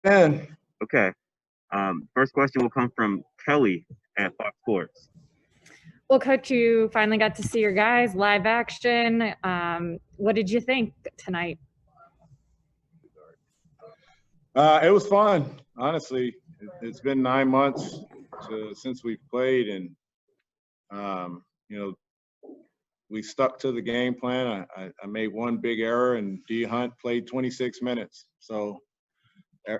Ben. Okay. First question will come from Kelly at Fox Sports. Well, Coach, you finally got to see your guys live action. What did you think tonight? It was fun, honestly. It's been 9 months since we've played, and we stuck to the game plan. I made one big error, and D Hunt played 26 minutes. So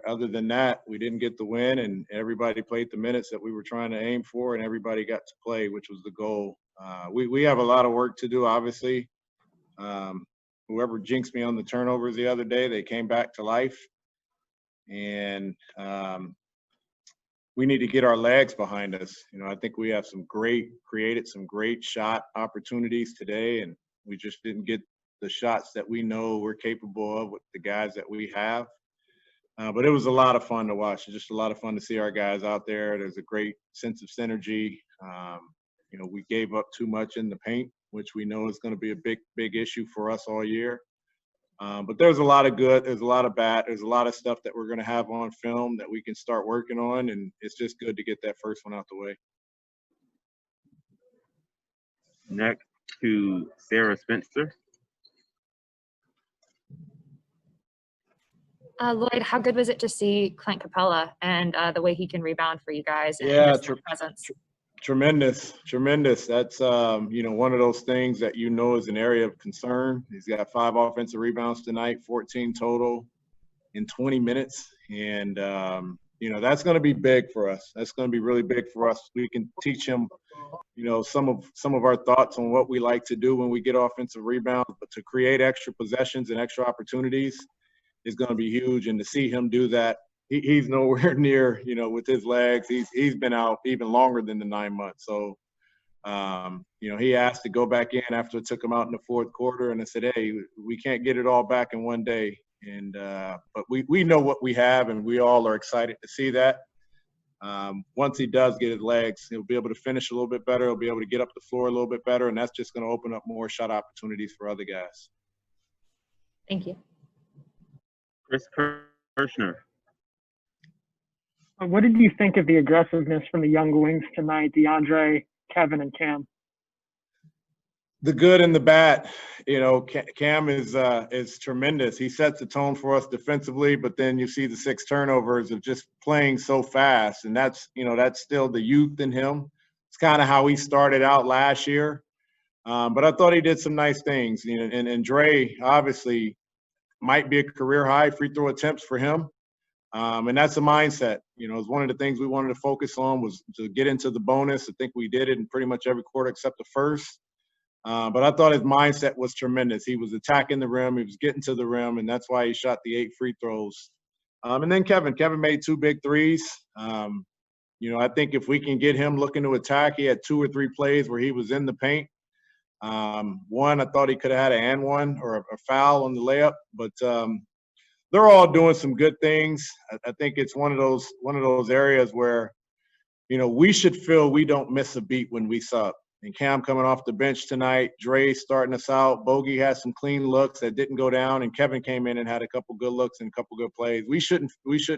other than that, we didn't get the win, and everybody played the minutes that we were trying to aim for, and everybody got to play, which was the goal. We have a lot of work to do, obviously. Whoever jinxed me on the turnovers the other day, they came back to life. And we need to get our legs behind us. I think we have created some great shot opportunities today, and we just didn't get the shots that we know we're capable of with the guys that we have. But it was a lot of fun to watch. It's just a lot of fun to see our guys out there. There's a great sense of synergy. We gave up too much in the paint, which we know is going to be a big issue for us all year. But there's a lot of good, there's a lot of bad, there's a lot of stuff that we're going to have on film that we can start working on, and it's just good to get that first one out the way. Next to Sarah Spencer. Lloyd, how good was it to see Clint Capella and the way he can rebound for you guys? Yeah, presence? Tremendous. That's, one of those things that is an area of concern. He's got 5 offensive rebounds tonight, 14 total in 20 minutes. And, that's going to be big for us. That's going to be really big for us. We can teach him, some of our thoughts on what we like to do when we get offensive rebounds, but to create extra possessions and extra opportunities is going to be huge. And to see him do that, he's nowhere near, with his legs. He's been out even longer than the 9 months. So, he asked to go back in after it took him out in the fourth quarter, and I said, hey, we can't get it all back in one day. And but we know what we have, and we all are excited to see that. Once he does get his legs, he'll be able to finish a little bit better. He'll be able to get up the floor a little bit better, and that's just going to open up more shot opportunities for other guys. Thank you. Chris Kirschner. What did you think of the aggressiveness from the young wings tonight, DeAndre, Kevin, and Cam? The good and the bad. Cam is tremendous. He sets the tone for us defensively, but then you see the 6 turnovers of just playing so fast, and that's still the youth in him. It's kind of how he started out last year, but I thought he did some nice things. And Dre obviously might be a career high free throw attempts for him. And that's a mindset. It's one of the things we wanted to focus on was to get into the bonus. I think we did it in pretty much every quarter except the first. But I thought his mindset was tremendous. He was attacking the rim. He was getting to the rim, and that's why he shot the 8 free throws. And then Kevin made 2 big threes. I think if we can get him looking to attack, he had 2 or 3 plays where he was in the paint. One, I thought he could have had an and one or a foul on the layup, but they're all doing some good things. I think it's one of those areas where, we should feel we don't miss a beat when we sub. And Cam coming off the bench tonight, Dre starting us out, Bogey has some clean looks that didn't go down, and Kevin came in and had a couple good looks and a couple good plays. We shouldn't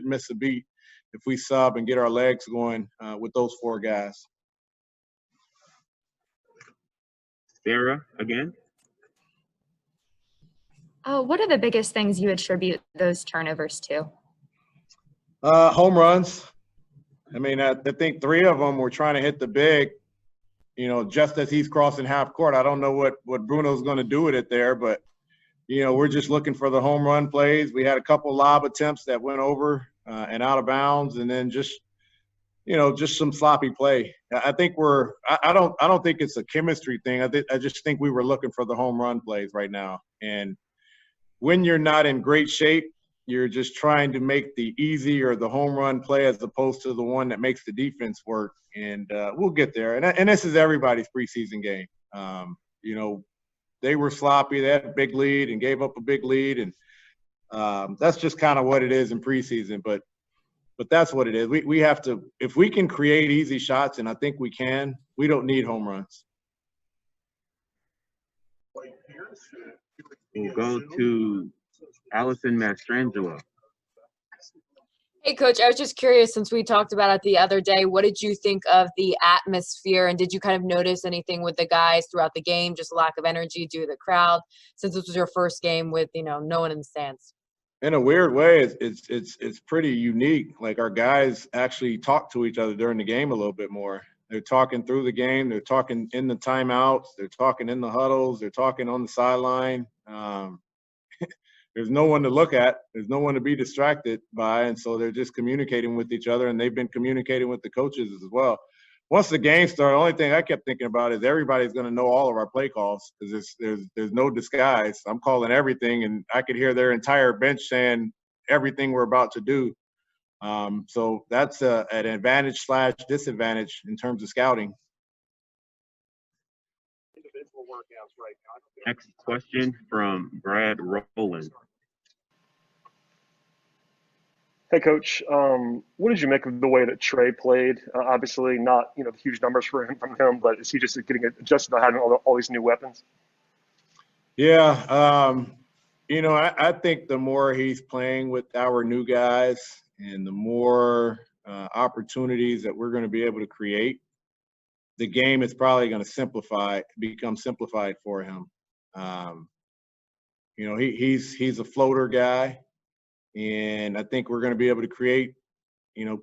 miss a beat if we sub and get our legs going with those 4 guys. Sarah again. What are the biggest things you attribute those turnovers to? Home runs. I mean, I think 3 of them were trying to hit the big, just as he's crossing half court. I don't know what Bruno's going to do with it there, but, we're just looking for the home run plays. We had a couple lob attempts that went over and out of bounds, and then just some sloppy play. I think I don't think it's a chemistry thing. I just think we were looking for the home run plays right now. And when you're not in great shape, you're just trying to make the easy or the home run play as opposed to the one that makes the defense work. And we'll get there. And this is everybody's preseason game. They were sloppy. They had a big lead and gave up a big lead. And that's just kind of what it is in preseason. But that's what it is. We have to – if we can create easy shots, and I think we can, we don't need home runs. We'll go to Allison Mastrangelo. Hey, Coach, I was just curious, since we talked about it the other day, what did you think of the atmosphere? And did you kind of notice anything with the guys throughout the game, just lack of energy due to the crowd, since this was your first game with, no one in the stands? In a weird way, it's pretty unique. Like, our guys actually talk to each other during the game a little bit more. They're talking through the game. They're talking in the timeouts. They're talking in the huddles. They're talking on the sideline. There's no one to look at. There's no one to be distracted by, and so they're just communicating with each other, and they've been communicating with the coaches as well. Once the game started, the only thing I kept thinking about is everybody's going to know all of our play calls, because there's no disguise. I'm calling everything, and I could hear their entire bench saying everything we're about to do. So that's an advantage / disadvantage in terms of scouting. Next question from Brad Rowland. Hey, Coach. What did you make of the way that Trey played? Obviously, not the huge numbers from him, but is he just getting adjusted to having all these new weapons? Yeah, I think the more he's playing with our new guys and the more opportunities that we're going to be able to create, the game is probably going to become simplified for him. He's a floater guy, and I think we're going to be able to create,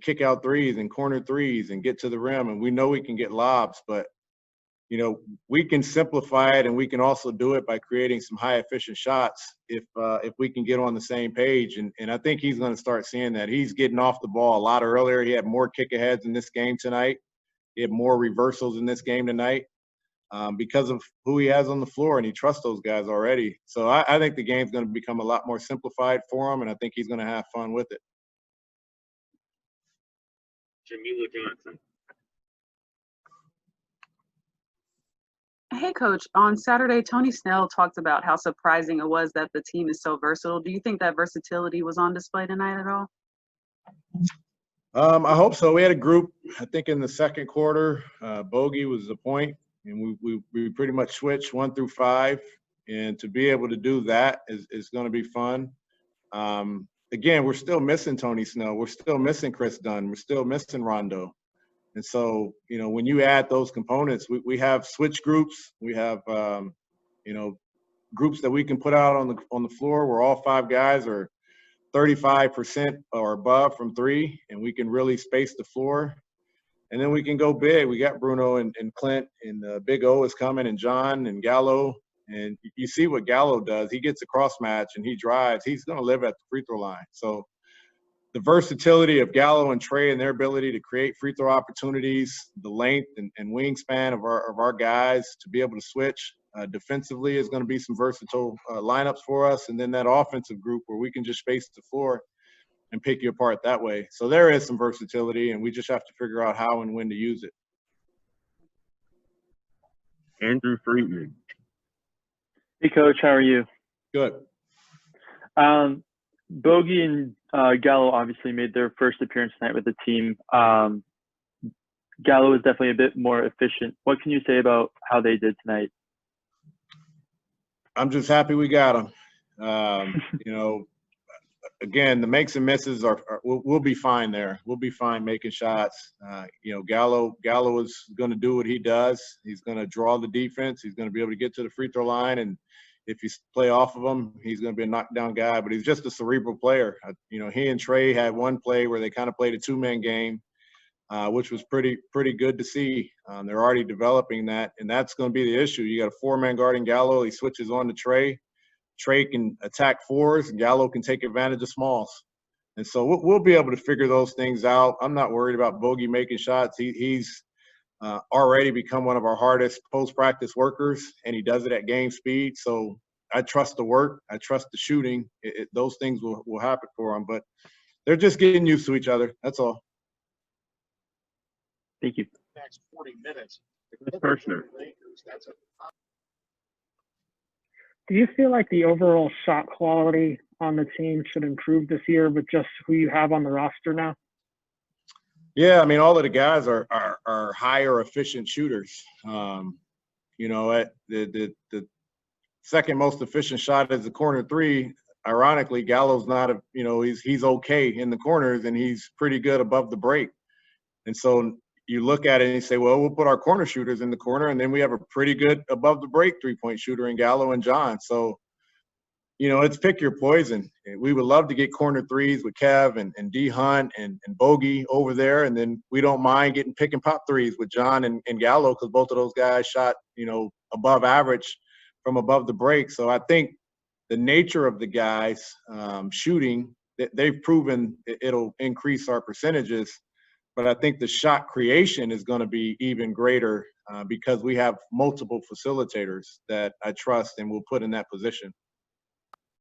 kick out threes and corner threes and get to the rim. And we know we can get lobs, but we can simplify it, and we can also do it by creating some high efficient shots if we can get on the same page. And I think he's going to start seeing that. He's getting off the ball a lot earlier. He had more kick aheads in this game tonight. He had more reversals in this game tonight because of who he has on the floor, and he trusts those guys already. So I think the game's going to become a lot more simplified for him, and I think he's going to have fun with it. Jamila Johnson. Hey, Coach. On Saturday, Tony Snell talked about how surprising it was that the team is so versatile. Do you think that versatility was on display tonight at all? I hope so. We had a group, I think, in the second quarter. Bogey was the point, and we pretty much switched 1 through 5. And to be able to do that is going to be fun. Again, we're still missing Tony Snell. We're still missing Chris Dunn. We're still missing Rondo. And so, when you add those components, we have switch groups. We have, groups that we can put out on the floor where all 5 guys are 35% or above from 3, and we can really space the floor. And then we can go big. We got Bruno and Clint, and Big O is coming, and John and Gallo. And you see what Gallo does. He gets a cross match and he drives. He's going to live at the free throw line. So the versatility of Gallo and Trey and their ability to create free throw opportunities, the length and wingspan of our guys to be able to switch defensively is going to be some versatile lineups for us. And then that offensive group where we can just space the floor and pick you apart that way. So there is some versatility, and we just have to figure out how and when to use it. Andrew Friedman. Hey, Coach. How are you? Good. Bogey and Gallo obviously made their first appearance tonight with the team. Gallo is definitely a bit more efficient. What can you say about how they did tonight? I'm just happy we got them. Again, the makes and misses we'll be fine there. We'll be fine making shots. Gallo is going to do what he does. He's going to draw the defense. He's going to be able to get to the free throw line, and if you play off of him, he's going to be a knockdown guy. But he's just a cerebral player. He and Trey had one play where they kind of played a 2-man game, which was pretty good to see. They're already developing that, and that's going to be the issue. You got a 4-man guarding Gallo. He switches on to Trey. Trey can attack 4s, and Gallo can take advantage of smalls. And so we'll be able to figure those things out. I'm not worried about Bogey making shots. He's already become one of our hardest post-practice workers, and he does it at game speed. So I trust the work. I trust the shooting. Those things will happen for him. But they're just getting used to each other. That's all. Thank you. Next 40 minutes. Kirshner. Do you feel like the overall shot quality on the team should improve this year with just who you have on the roster now? Yeah, all of the guys are higher efficient shooters. The second most efficient shot is the corner 3. ironically, Gallo's not a, you know, he's okay in the corners and he's pretty good above the break. And so you look at it and you say, well, we'll put our corner shooters in the corner, and then we have a pretty good above the break 3-point shooter in Gallo and John. So, you know, it's pick your poison. We would love to get corner threes with Kev and D Hunt and Bogey over there. And then we don't mind getting pick and pop threes with John and Gallo, because both of those guys shot, you know, above average from above the break. So I think the nature of the guys shooting, they've proven it'll increase our percentages. But I think the shot creation is going to be even greater because we have multiple facilitators that I trust and will put in that position.